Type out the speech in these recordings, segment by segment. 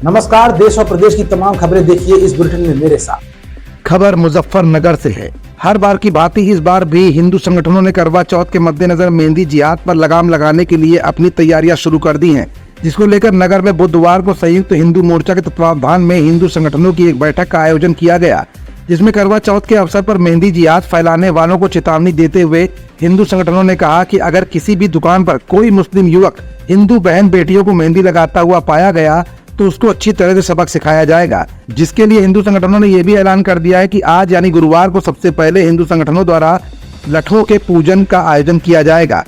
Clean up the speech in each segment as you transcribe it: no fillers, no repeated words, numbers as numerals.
नमस्कार, देश और प्रदेश की तमाम खबरें देखिए इस बुलेटिन में मेरे साथ। खबर मुजफ्फरनगर से है। हर बार की भांति इस बार भी हिंदू संगठनों ने करवा चौथ के मद्देनजर मेहंदी जिहाद पर लगाम लगाने के लिए अपनी तैयारियां शुरू कर दी हैं, जिसको लेकर नगर में बुधवार को संयुक्त हिंदू मोर्चा के तत्वावधान में हिंदू संगठनों की एक बैठक का आयोजन किया गया, जिसमें करवा चौथ के अवसर पर मेहंदी जिहाद फैलाने वालों को चेतावनी देते हुए हिंदू संगठनों ने कहा कि अगर किसी भी दुकान पर कोई मुस्लिम युवक हिंदू बहन बेटियों को मेहंदी लगाता हुआ पाया गया तो उसको अच्छी तरह से सबक सिखाया जाएगा। जिसके लिए हिंदू संगठनों ने यह भी ऐलान कर दिया है कि आज यानी गुरुवार को सबसे पहले हिंदू संगठनों द्वारा लठों के पूजन का आयोजन किया जाएगा।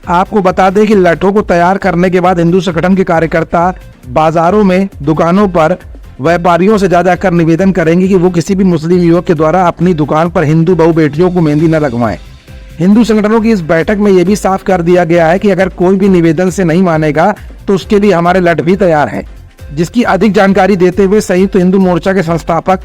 आपको बता दें कि लठों को तैयार करने के बाद हिंदू संगठन के कार्यकर्ता बाजारों में, दुकानों पर व्यापारियों से ज्यादा कर निवेदन करेंगे कि वो किसी भी मुस्लिम युवक के द्वारा अपनी दुकान पर हिंदू बहु बेटियों को मेहंदी न लगवाएं। हिंदू संगठनों की इस बैठक में यह भी साफ कर दिया गया है कि अगर कोई भी निवेदन से नहीं मानेगा तो उसके लिए हमारे लठ भी तैयार हैं। जिसकी अधिक जानकारी देते हुए संयुक्त हिंदू मोर्चा के संस्थापक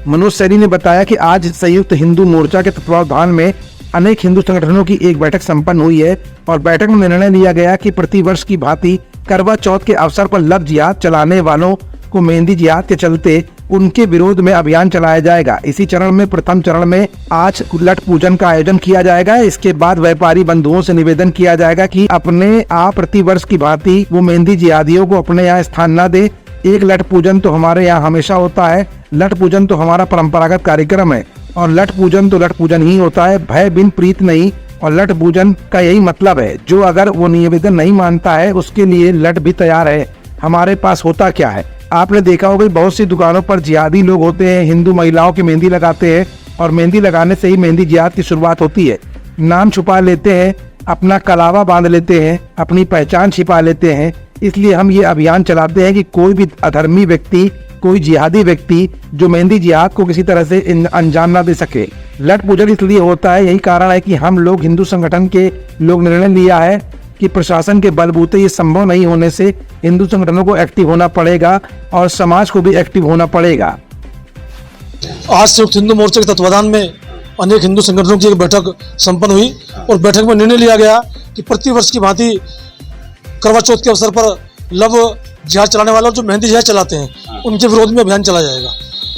मनोज सैनी ने बताया कि आज संयुक्त हिंदू मोर्चा के तत्वावधान में अनेक हिंदू संगठनों की एक बैठक संपन्न हुई है और बैठक में निर्णय लिया गया कि प्रतिवर्ष की भांति करवा चौथ के अवसर पर लव जिहाद चलाने वालों को मेहंदी जिहाद के चलते उनके विरोध में अभियान चलाया जाएगा। इसी चरण में प्रथम चरण में आज लठ पूजन का आयोजन किया जाएगा। इसके बाद व्यापारी बंधुओं से निवेदन किया जाएगा कि अपने आप प्रतिवर्ष की भांति वो मेहंदी जिहादियों को अपने यहाँ स्थान न दे। एक लठ पूजन तो हमारे यहाँ हमेशा होता है, लठ पूजन तो हमारा परंपरागत कार्यक्रम है और लठ पूजन ही होता है, भय बिन प्रीत नहीं। और लठ पूजन का यही मतलब है, जो अगर वो निवेदन नहीं मानता है उसके लिए लठ भी तैयार है। हमारे पास होता क्या है, आपने देखा होगा बहुत सी दुकानों पर जिहादी लोग होते हैं, हिंदू महिलाओं की मेहंदी लगाते हैं और मेहंदी लगाने से ही मेहंदी जिहाद की शुरुआत होती है। नाम छुपा लेते हैं, अपना कलावा बांध लेते हैं, अपनी पहचान छिपा लेते हैं। इसलिए हम ये अभियान चलाते हैं कि कोई भी अधर्मी व्यक्ति, कोई जिहादी व्यक्ति जो मेहंदी जिहाद को किसी तरह से अंजाम ना दे सके। लठ पूजन इसलिए होता है, यही कारण है कि हम लोग हिंदू संगठन के लोग निर्णय लिया है कि प्रशासन के बलबूते ये संभव नहीं होने से हिंदू संगठनों को एक्टिव होना पड़ेगा और समाज को भी एक्टिव होना पड़ेगा। आज संयुक्त हिंदू मोर्चा के तत्वावधान में अनेक हिंदू संगठनों की एक बैठक संपन्न हुई और बैठक में निर्णय लिया गया कि प्रतिवर्ष की भांति करवा चौथ के अवसर पर लव जिहाद चलाने वाले जो मेहंदी जिहाद चलाते हैं उनके विरोध में अभियान चलाया जाएगा।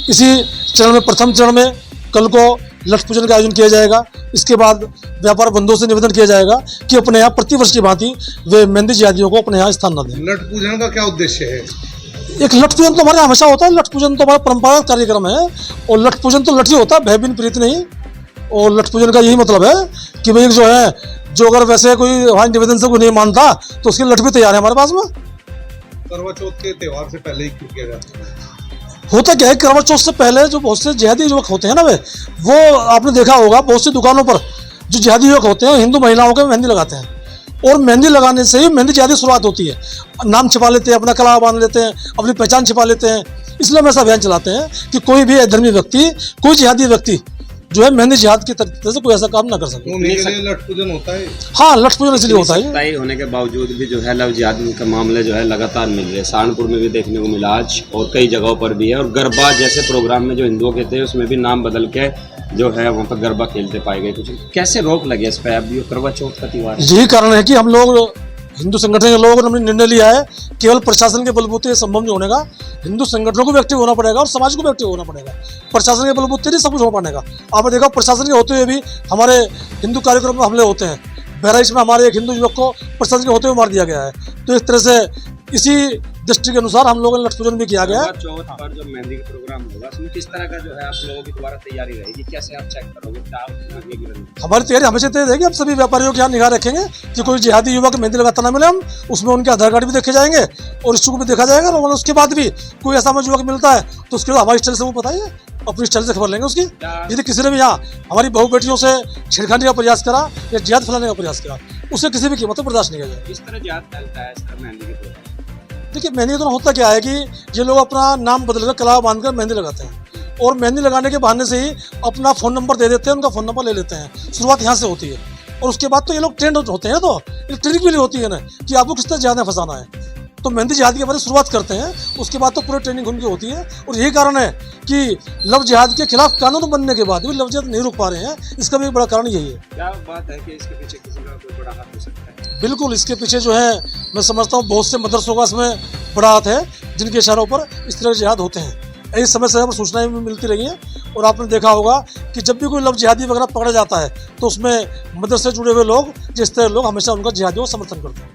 इसी चरण में प्रथम चरण में कल को लठ पूजन का आयोजन किया जाएगा। इसके बाद व्यापार बंधुओं से निवेदन किया जाएगा कि अपने यहाँ प्रतिवर्ष की भांति वे मेहंदी जिहादियों को अपने यहाँ स्थान न दें। लठ पूजन का क्या उद्देश्य है? एक लठ पूजन तो हमारे हमेशा होता है, लठ पूजन तो हमारा परंपरागत कार्यक्रम है और लठ पूजन तो लठ ही होता है, भय बिन प्रीत नहीं। और लठ पूजन का यही मतलब है कि भाई जो है, जो अगर वैसे कोई हमारे निवेदन से कोई नहीं मानता तो उसके लठ भी तैयार है हमारे पास में। करवा चौथ के त्योहार से पहले ही क्यों किया जाता है? होता क्या है, करवा चौथ से पहले जो बहुत से जिहादी युवक होते हैं ना, वो आपने देखा होगा बहुत सी दुकानों पर जो जिहादी युवक होते हैं हिंदू महिलाओं के मेहंदी लगाते हैं और मेहंदी लगाने से ही मेहंदी जिहादी शुरुआत होती है। नाम छिपा लेते हैं, अपना कला बांध लेते हैं, अपनी पहचान छिपा लेते हैं। इसलिए हम ऐसा अभियान चलाते हैं कि कोई भी अधर्मी व्यक्ति, कोई जिहादी व्यक्ति जो है मेहंदी जिहाद की तरह से कोई ऐसा काम ना कर सके। लठ पूजन होता है। हाँ, लठ पूजन इसलिए होता है। सख्ताई होने के बावजूद भी जो है लव जिहाद के मामले जो है लगातार मिल रहे हैं। सहारनपुर में भी देखने को मिला आज और कई जगहों पर भी है। और गरबा जैसे प्रोग्राम में जो हिंदुओं के थे उसमें भी नाम बदल के जो है वहाँ पर गरबा खेलते पाए गए। कुछ कैसे रोक लगे इस पर? अब करवा चौथ का त्योहार, यही कारण है कि हम लोग हिंदू संगठन के लोगों ने निर्णय लिया है केवल प्रशासन के बलबूते संभव नहीं होने का। हिंदू संगठनों को भी एक्टिव होना पड़ेगा और समाज को भी एक्टिव होना पड़ेगा। प्रशासन के बलबूते नहीं सब कुछ हो पाएगा। आपने देखा प्रशासन के होते हुए भी हमारे हिंदू कार्यक्रम में हमले होते हैं। बहराइच में हमारे एक हिंदू युवक को प्रशासन के होते हुए मार दिया गया है। तो इस तरह से इसी दृष्टि के अनुसार हम लोगों ने लठ पूजन भी किया गया। चौथ पर जो मेहंदी का प्रोग्राम होगा उसमें किस तरह का जो है आप लोगों की द्वारा तैयारी रहेगी? कैसे आप चेक करोगे? हमारी तैयारी हमेशा तय रहेगी। हम सभी व्यापारियों के यहाँ निगाह रखेंगे कि कोई जिहादी युवक मेहंदी लगाता ना मिले। हम उसमें उनके आधार कार्ड भी देखे जाएंगे और इश्यू भी देखा जाएगा। और उसके बाद भी कोई ऐसा युवक मिलता है तो उसके लिए हमारी स्टाइल से वो बताइए, अपनी स्टाइल से खबर लेंगे उसकी। यदि किसी ने भी यहाँ हमारी बहु बेटियों से छेड़खानी का प्रयास करा या जिहाद फैलाने का प्रयास करा, उसे किसी भी कीमत पर बर्दाश्त नहीं किया जाएगा। इस तरह जिहाद फैलता है इस तरह मेहंदी के? देखिए, मेहंदी तो होता क्या है कि ये लोग अपना नाम बदलकर कला बांधकर मेहंदी लगाते हैं और मेहंदी लगाने के बहाने से ही अपना फ़ोन नंबर दे देते हैं, उनका फ़ोन नंबर ले लेते हैं। शुरुआत यहाँ से होती है और उसके बाद तो ये लोग ट्रेंड होते हैं। तो ट्रेनिंग भी नहीं होती है ना कि आपको किस तरह जिहाद में फंसाना है। तो मेहंदी जिहाद के बारे में शुरुआत करते हैं, उसके बाद तो पूरी ट्रेनिंग उनकी होती है। और यही कारण है कि लव जिहाद के खिलाफ कानून बनने के बाद भी लव जिहाद नहीं रुक पा रहे हैं। इसका भी एक बड़ा कारण यही है। क्या बात है कि इसके पीछे किसी का कोई बड़ा हाथ हो सकता है? बिल्कुल, इसके पीछे जो है मैं समझता हूँ बहुत से मदरसों का इसमें बड़ा हाथ है, जिनके इशारों पर इस तरह के जिहाद होते हैं। यही समय समय पर सूचनाएं भी मिलती रही हैं। और आपने देखा होगा कि जब भी कोई लव जिहादी वगैरह पकड़ा जाता है तो उसमें मदरसे से जुड़े हुए लोग, जिस तरह लोग हमेशा उनका जिहादियों का समर्थन करते हैं।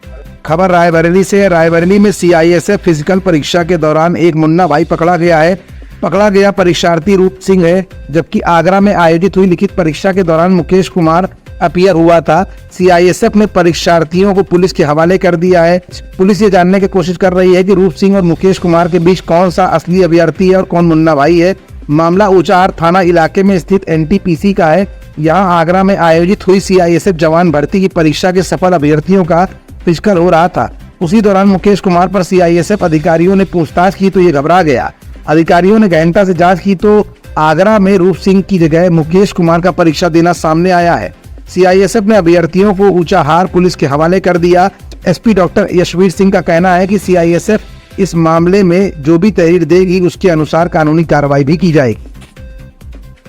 खबर रायबरेली से है। रायबरेली में CISF फिजिकल परीक्षा के दौरान एक मुन्ना भाई पकड़ा गया है। पकड़ा गया परीक्षार्थी रूप सिंह है, जबकि आगरा में आयोजित हुई लिखित परीक्षा के दौरान मुकेश कुमार अपीयर हुआ था। CISF ने परीक्षार्थियों को पुलिस के हवाले कर दिया है। पुलिस ये जानने की कोशिश कर रही है कि रूप सिंह और मुकेश कुमार के बीच कौन सा असली अभ्यर्थी है और कौन मुन्ना भाई है। मामला ऊंचाहार थाना इलाके में स्थित NTPC का है। यहाँ आगरा में आयोजित हुई CISF जवान भर्ती की परीक्षा के सफल अभ्यर्थियों का फिजिकल हो रहा था। उसी दौरान मुकेश कुमार पर CISF अधिकारियों ने पूछताछ की तो ये घबरा गया। अधिकारियों ने गहनता से जांच की तो आगरा में रूप सिंह की जगह मुकेश कुमार का परीक्षा देना सामने आया है। CISF ने अभ्यर्थियों को ऊंचाहार पुलिस के हवाले कर दिया। SP डॉक्टर यशवीर सिंह का कहना है कि CISF इस मामले में जो भी तहरीर देगी उसके अनुसार कानूनी कार्रवाई भी की जाएगी।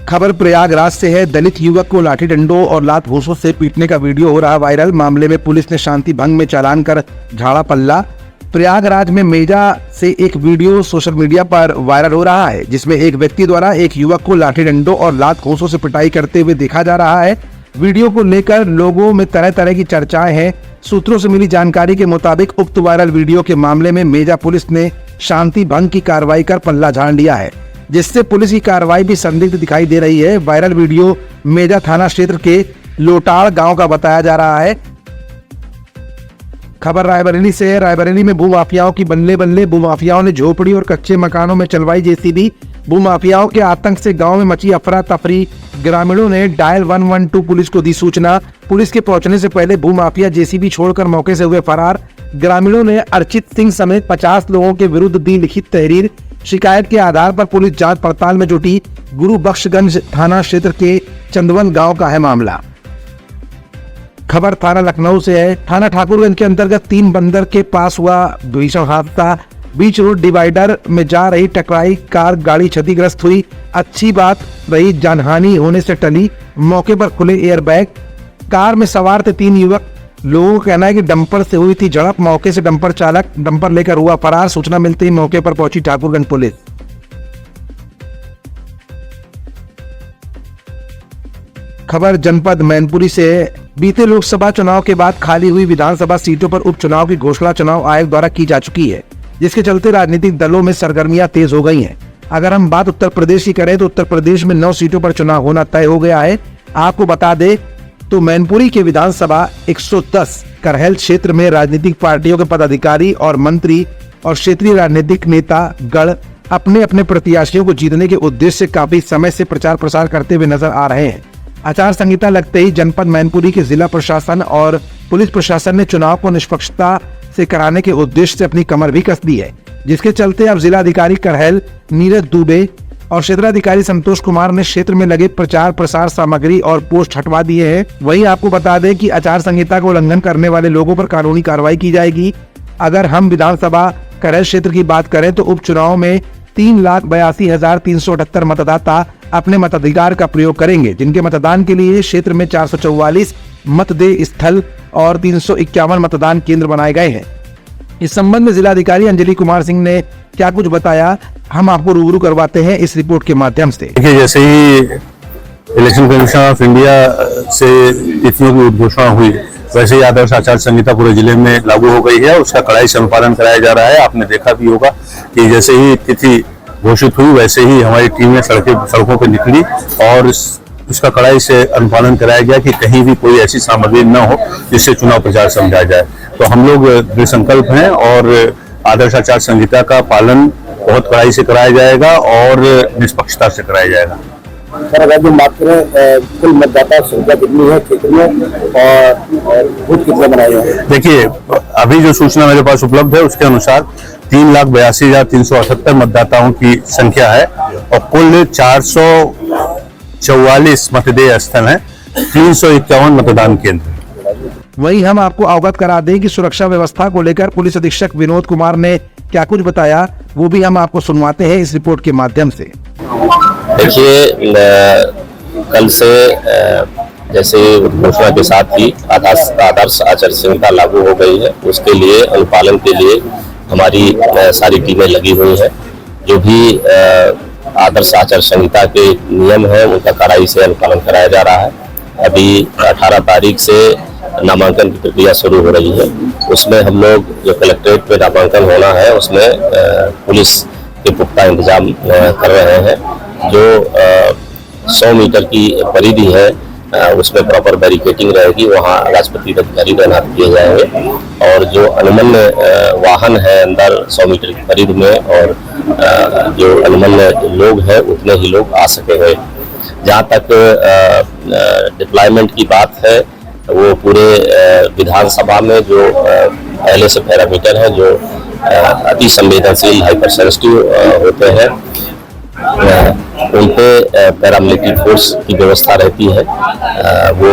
खबर प्रयागराज से है। दलित युवक को लाठी डंडों और लात घूंसों से पीटने का वीडियो हो रहा वायरल। मामले में पुलिस ने शांति भंग में चालान कर झाड़ा पल्ला। प्रयागराज में मेजा से एक वीडियो सोशल मीडिया पर वायरल हो रहा है, जिसमें एक व्यक्ति द्वारा एक युवक को लाठी डंडों और लात घूंसों से पिटाई करते हुए देखा जा रहा है। वीडियो को लेकर लोगों में तरह तरह की चर्चाएं हैं। सूत्रों से मिली जानकारी के मुताबिक उक्त वायरल वीडियो के मामले में मेजा पुलिस ने शांति भंग की कार्रवाई कर पल्ला झाड़ लिया है, जिससे पुलिस की कार्रवाई भी संदिग्ध दिखाई दे रही है। वायरल वीडियो मेजा थाना क्षेत्र के लोटाड़ गांव का बताया जा रहा है। खबर रायबरेली से है। रायबरेली में भूमाफियाओं की बल्ले बल्ले। भूमाफियाओं ने झोपड़ी और कच्चे मकानों में चलवाई JCB। भूमाफियाओं के आतंक से गांव में मची अफरा तफरी। ग्रामीणों ने डायल 112 पुलिस को दी सूचना। पुलिस के पहुंचने से पहले भूमाफिया JCB छोड़कर मौके से हुए फरार। ग्रामीणों ने अर्चित सिंह समेत 50 लोगों के विरुद्ध दी लिखित तहरीर। शिकायत के आधार पर पुलिस जांच पड़ताल में जुटी। गुरु बख्शगंज थाना क्षेत्र के चंदवन गांव का है मामला। खबर थाना लखनऊ से है। थाना ठाकुरगंज के अंतर्गत 3 बंदर के पास हुआ भीषण हादसा। बीच रोड डिवाइडर में जा रही टकराई कार गाड़ी क्षतिग्रस्त हुई। अच्छी बात रही जानहानि होने से टली। मौके पर खुले एयरबैग। कार में सवार थे 3 युवक। लोगों का कहना है कि डंपर से हुई थी झड़प। मौके से डंपर चालक डंपर लेकर हुआ फरार। सूचना मिलते ही मौके पर पहुंची ठाकुरगंज पुलिस। खबर जनपद मैनपुरी से है। बीते लोकसभा चुनाव के बाद खाली हुई विधानसभा सीटों पर उपचुनाव की घोषणा चुनाव आयोग द्वारा की जा चुकी है, जिसके चलते राजनीतिक दलों में सरगर्मियां तेज हो गई हैं। अगर हम बात उत्तर प्रदेश की करें तो उत्तर प्रदेश में 9 सीटों पर चुनाव होना तय हो गया है। आपको बता दें तो मैनपुरी के विधानसभा 110 करहल क्षेत्र में राजनीतिक पार्टियों के पदाधिकारी और मंत्री और क्षेत्रीय राजनीतिक नेता गण अपने अपने प्रत्याशियों को जीतने के उद्देश्य से काफी समय से प्रचार प्रसार करते हुए नजर आ रहे हैं। आचार संहिता लगते ही जनपद मैनपुरी के जिला प्रशासन और पुलिस प्रशासन ने चुनाव को निष्पक्षता से कराने के उद्देश्य से अपनी कमर भी कस दी है, जिसके चलते अब जिलाधिकारी करहल नीरज दुबे और क्षेत्राधिकारी संतोष कुमार ने क्षेत्र में लगे प्रचार प्रसार सामग्री और पोस्ट हटवा दिए हैं। वहीं आपको बता दें कि आचार संहिता का उल्लंघन करने वाले लोगों पर कानूनी कार्रवाई की जाएगी। अगर हम विधानसभा करहल क्षेत्र की बात करें तो उपचुनाव में 3,82,378 मतदाता अपने मताधिकार का प्रयोग करेंगे, जिनके मतदान के लिए क्षेत्र में 444 मतदेय स्थल और 351 मतदान केंद्र बनाए गए हैं। इस संबंध में जिलाधिकारी अंजलि कुमार सिंह ने क्या कुछ बताया, हम आपको रूबरू करवाते हैं इस रिपोर्ट के माध्यम से। देखिए, जैसे ही इलेक्शन कमीशन ऑफ इंडिया से तिथियों की घोषणा हुई, वैसे ही आदर्श आचार संहिता पूरे जिले में लागू हो गई है। उसका कड़ाई से अनुपालन कराया जा रहा है। आपने देखा भी होगा कि जैसे ही तिथि घोषित हुई वैसे ही हमारी टीमें सड़कों पर निकली और उसका कड़ाई से अनुपालन कराया गया कि कहीं भी कोई ऐसी सामग्री न हो जिससे चुनाव प्रचार समझा जाए। तो हम लोग दृढ़ संकल्प हैं और आदर्श आचार संहिता का पालन बहुत कड़ाई से कराया जाएगा और निष्पक्षता से कराया जाएगा। सर, अगर हम बात करें कुल मतदाता संख्या कितनी है क्षेत्र में और बूथ कितने बनाए हैं? देखिए, अभी जो सूचना मेरे पास उपलब्ध है उसके अनुसार 3,82,378 मतदाताओं की संख्या है और कुल 444 मतदेय स्थल हैं, 351 मतदान केंद्र। वहीं हम आपको अवगत करा दें कि सुरक्षा व्यवस्था को लेकर पुलिस अधीक्षक विनोद कुमार ने क्या कुछ बताया, वो भी हम आपको सुनवाते हैं इस रिपोर्ट के माध्यम से। देखिए, कल से जैसे घोषणा के साथ ही आदर्श आचार संहिता लागू हो गई है, उसके लिए अनुपालन के लिए हमारी सारी टीमें लगी हुई हैं। जो भी आदर्श आचार संहिता के नियम हैं उनका कड़ाई से अनुपालन कराया जा रहा है। अभी 18 तारीख से नामांकन की प्रक्रिया शुरू हो रही है। उसमें हम लोग जो कलेक्ट्रेट में नामांकन होना है उसमें पुलिस के पुख्ता इंतजाम कर रहे हैं। जो 100 मीटर की परिधि है उसमें प्रॉपर बैरिकेटिंग रहेगी, वहाँ राष्ट्रपति अधिकारी तैनात किए जाएंगे और जो अनुमन्य वाहन है अंदर 100 मीटर की परिधि में और जो अनुमन्य लोग हैं उतने ही लोग आ सकेंगे। जहाँ तक डिप्लॉयमेंट की बात है वो पूरे विधानसभा में जो पहले से पैरामीटर है जो अति संवेदनशील हाइपर सेंसिटिव होते हैं उन पे पैरामिलिट्री फोर्स की व्यवस्था रहती है। वो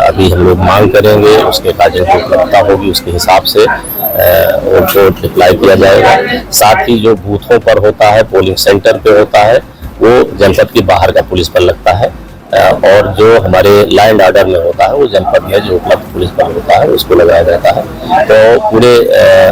अभी हम लोग मांग करेंगे, उसके कार्य की उपलब्धता होगी उसके हिसाब से उनको डिप्लॉय किया जाएगा। साथ ही जो बूथों पर होता है, पोलिंग सेंटर पे होता है, वो जनपद के बाहर का पुलिस बल लगता है और जो हमारे लॉ एंड ऑर्डर में होता है वो जनपद में जो उपलब्ध पुलिस बल होता है उसको लगाया जाता है। तो पूरे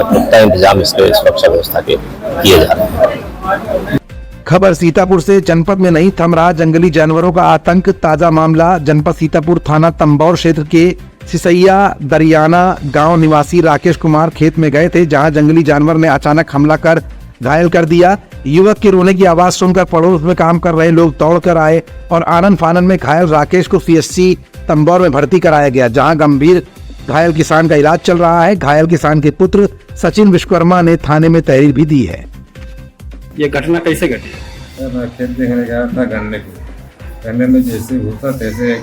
पुख्ता इंतजाम इसके सुरक्षा व्यवस्था के किए जा रहे हैं। खबर सीतापुर से। जनपद में नहीं थम रहा जंगली जानवरों का आतंक। ताजा मामला जनपद सीतापुर थाना तंबौर क्षेत्र के सिसैया दरियाना गांव निवासी राकेश कुमार खेत में गए थे, जहां जंगली जानवर ने अचानक हमला कर घायल कर दिया। युवक के रोने की आवाज सुनकर पड़ोस में काम कर रहे लोग दौड़कर आए और आनन फानन में घायल राकेश को CHC तंबौर में भर्ती कराया गया, जहां गंभीर घायल किसान का इलाज चल रहा है। घायल किसान के पुत्र सचिन विश्वकर्मा ने थाने में तहरीर भी दी है। ये घटना कैसे घटी? मैं खेत देखने गया था गन्ने को, गन्ने में जैसे घुसा तैसे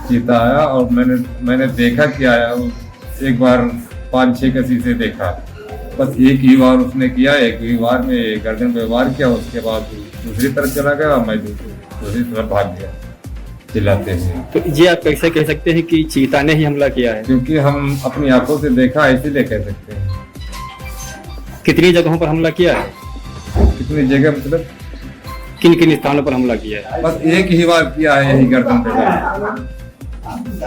चीता आया और मैंने देखा कि आया। एक बार 5-6 कसी से देखा, बस एक ही बार उसने किया, एक ही बार में गर्दन पे वार किया। उसके बाद दूसरी तरफ चला गया, मैं दूसरी तरफ भाग गया चिल्लाते हुए। तो ये आप कैसे कह सकते हैं कि चीता ने ही हमला किया है? क्योंकि हम अपनी आंखों से देखा, इसीलिए कह सकते हैं। कितनी जगहों पर हमला किया है? कितनी जगह मतलब किन किन स्थानों पर हमला किया है? बस एक ही बार किया है, यही गर्दन पे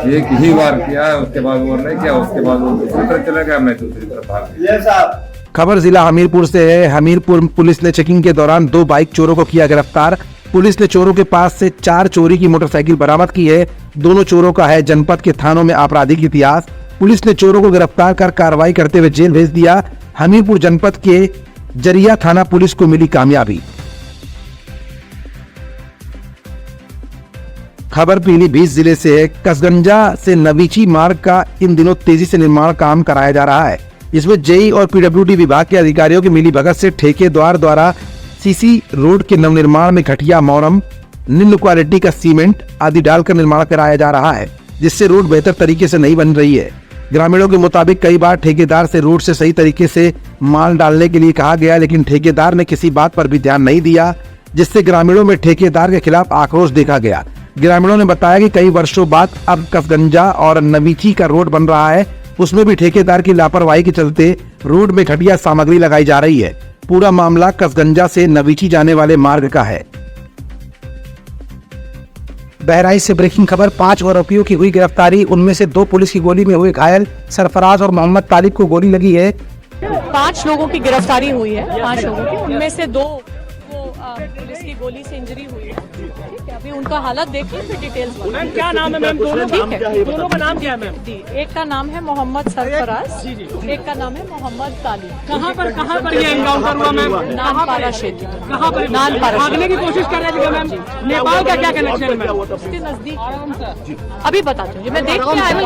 एक ही बार किया है। उसके बाद वो नहीं किया, उसके बाद वो दूसरी तरफ चला गया, मैं दूसरी तरफ भाग गया। खबर जिला हमीरपुर से है। हमीरपुर पुलिस ने चेकिंग के दौरान 2 बाइक चोरों को किया गिरफ्तार। पुलिस ने चोरों के पास से 4 चोरी की मोटरसाइकिल बरामद की है। दोनों चोरों का है जनपद के थानों में आपराधिक इतिहास। पुलिस ने चोरों को गिरफ्तार कर कार्रवाई करते हुए जेल भेज दिया। हमीरपुर जनपद के जरिया थाना पुलिस को मिली कामयाबी। खबर पीलीभीत जिले से है। कसगंजा से नवीची मार्ग का इन दिनों तेजी से निर्माण काम कराया जा रहा है। इसमें JE और PWD विभाग के अधिकारियों की मिलीभगत से ठेकेदार द्वारा CC रोड के नवनिर्माण में घटिया मोरम, निम्न क्वालिटी का सीमेंट आदि डालकर निर्माण कराया जा रहा है, जिससे रोड बेहतर तरीके से नहीं बन रही है। ग्रामीणों के मुताबिक कई बार ठेकेदार से रोड से सही तरीके से माल डालने के लिए कहा गया, लेकिन ठेकेदार ने किसी बात पर भी ध्यान नहीं दिया, जिससे ग्रामीणों में ठेकेदार के खिलाफ आक्रोश देखा गया। ग्रामीणों ने बताया कि कई वर्षों बाद अब कसगंजा और नवीची का रोड बन रहा है, उसमें भी ठेकेदार की लापरवाही के चलते रोड में घटिया सामग्री लगाई जा रही है। पूरा मामला कसगंजा से नवीची जाने वाले मार्ग का है। बहराइच से ब्रेकिंग खबर। 5 आरोपियों की हुई गिरफ्तारी, उनमें से 2 पुलिस की गोली में हुए घायल। सरफराज और मोहम्मद तालिब को गोली लगी है। 5 लोगों की गिरफ्तारी हुई है, 5 लोगों की, उनमें से 2 को पुलिस की गोली से इंजरी हुई है। ठीक है, अभी उनका हालत देख लें फिर डिटेल्स। मैम क्या नाम है मैम? दोनों ठीक है, दोनों का नाम क्या है मैम? एक का नाम है मोहम्मद सरफराज, एक का नाम है मोहम्मद तालिब। कहाँ पर ये एनकाउंटर हुआ मैम? नानपारा क्षेत्र। कहाँ पर? नानपारा। भागने की कोशिश कर रहे थे मैम? नेपाल का क्या कनेक्शन है मैम? उसके नजदीक अभी बताती हूँ, मैं देख के आई विल।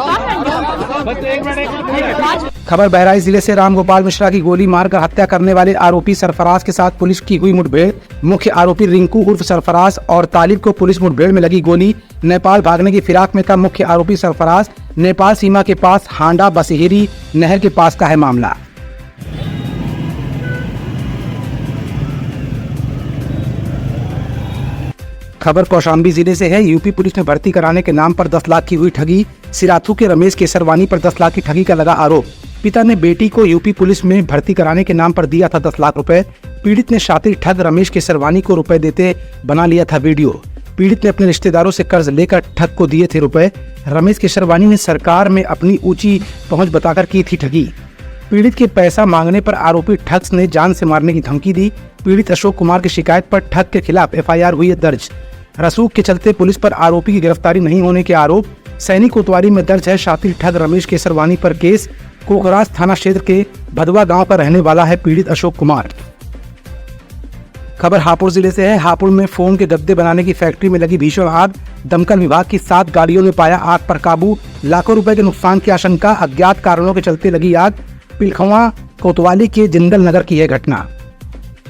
खबर बहराइच जिले से। रामगोपाल मिश्रा की गोली मारकर हत्या करने वाले आरोपी सरफराज के साथ पुलिस की हुई मुठभेड़। मुख्य आरोपी रिंकू उर्फ सरफराज और तालिब को पुलिस मुठभेड़ में लगी गोली। नेपाल भागने की फिराक में था मुख्य आरोपी सरफराज। नेपाल सीमा के पास हांडा बसहेरी नहर के पास का है मामला। खबर कौशाम्बी जिले से है। यूपी पुलिस ने भर्ती कराने के नाम पर 10 लाख की हुई ठगी। सिराथू के रमेश केसरवानी पर 10 लाख की ठगी का लगा आरोप। पिता ने बेटी को यूपी पुलिस में भर्ती कराने के नाम पर दिया था 10 लाख रुपए। पीड़ित ने शातिर ठग रमेश केसरवानी को रुपए देते बना लिया था वीडियो। पीड़ित ने अपने रिश्तेदारों से कर्ज लेकर ठग को दिए थे रुपए। रमेश केसरवानी ने सरकार में अपनी ऊंची पहुंच बताकर की थी ठगी। पीड़ित के पैसा मांगने पर आरोपी ठग्स ने जान से मारने की धमकी दी। पीड़ित अशोक कुमार की शिकायत पर ठग के खिलाफ एफआईआर हुई है दर्ज। रसूख के चलते पुलिस पर आरोपी की गिरफ्तारी नहीं होने के आरोप। सैनिक कोतवाली में दर्ज है शातिर ठग रमेश केसरवानी पर केस। कोकराज थाना क्षेत्र के भदवा गांव का रहने वाला है पीड़ित अशोक कुमार। खबर हापुड़ जिले से है। हापुड़ में फोम के गद्दे बनाने की फैक्ट्री में लगी भीषण आग। दमकल विभाग की 7 गाड़ियों ने पाया आग पर काबू। लाखों रुपए के नुकसान की आशंका। अज्ञात कारणों के चलते लगी आग। पिलखवा कोतवाली के जिंदल नगर की है घटना।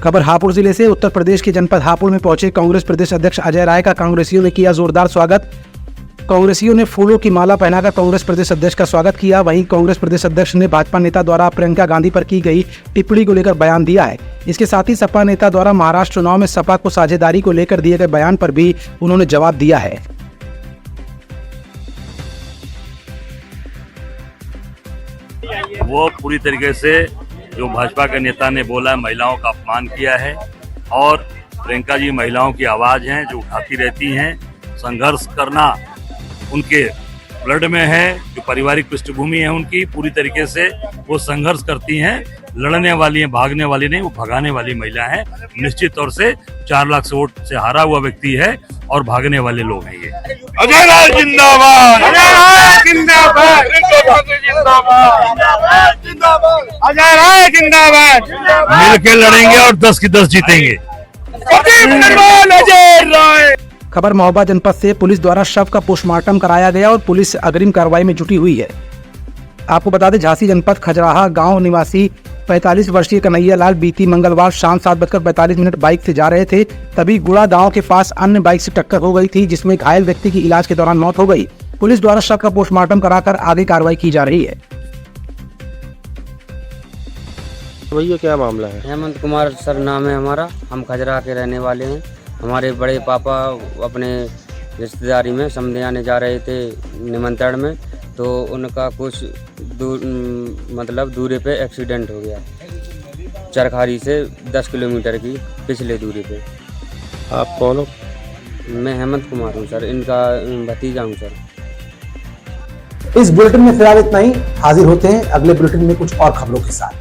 खबर हापुड़ जिले से। उत्तर प्रदेश के जनपद हापुड़ में पहुंचे कांग्रेस प्रदेश अध्यक्ष अजय राय का कांग्रेसियों ने किया जोरदार स्वागत। कांग्रेसियों ने फूलों की माला पहनाकर कांग्रेस प्रदेश अध्यक्ष का स्वागत किया। वहीं कांग्रेस प्रदेश अध्यक्ष ने भाजपा नेता द्वारा प्रियंका गांधी पर की गई टिप्पणी को लेकर बयान दिया है। इसके साथ ही सपा नेता द्वारा महाराष्ट्र चुनाव में सपा को साझेदारी को लेकर दिए गए बयान पर भी उन्होंने जवाब दिया है। वो पूरी तरीके से जो भाजपा के नेता ने बोला, महिलाओं का अपमान किया है। और प्रियंका जी महिलाओं की आवाज हैं जो उठाती रहती हैं। संघर्ष करना उनके ब्लड में है। जो पारिवारिक पृष्ठभूमि है उनकी, पूरी तरीके से वो संघर्ष करती हैं। लड़ने वाली हैं, भागने वाली नहीं, वो भगाने वाली महिला है। निश्चित तौर से 4 लाख से वोट से हारा हुआ व्यक्ति है और भागने वाले लोग हैं ये। अजय राय जिंदाबाद, अजय राय जिंदाबाद, अजय राय जिंदाबाद। मिलकर लड़ेंगे और 10 की 10 जीतेंगे। अजय राय। खबर महोबा जनपद से। पुलिस द्वारा शव का पोस्टमार्टम कराया गया और पुलिस अग्रिम कार्रवाई में जुटी हुई है। आपको बता दें, झांसी जनपद खजराहा गांव निवासी 45 वर्षीय कन्हैया लाल बीती मंगलवार शाम 7:45 बाइक से जा रहे थे। तभी गुड़ा गांव के पास अन्य बाइक से टक्कर हो गई थी, जिसमें घायल व्यक्ति की इलाज के दौरान मौत हो गई। पुलिस द्वारा शव का पोस्टमार्टम कराकर आगे कार्रवाई की जा रही है। भैया क्या मामला है? हेमंत कुमार सर नाम है हमारा। हम खजरा के रहने वाले हैं। हमारे बड़े पापा अपने रिश्तेदारी में समधी आने जा रहे थे निमंत्रण में, तो उनका कुछ दूरी पे एक्सीडेंट हो गया। चरखारी से 10 किलोमीटर की पिछले दूरी पे। आप कौन हो? मैं हेमंत कुमार हूँ सर, इनका भतीजा हूँ सर। इस बुलेटिन में फिलहाल इतना ही। हाजिर होते हैं अगले बुलेटिन में कुछ और खबरों के साथ।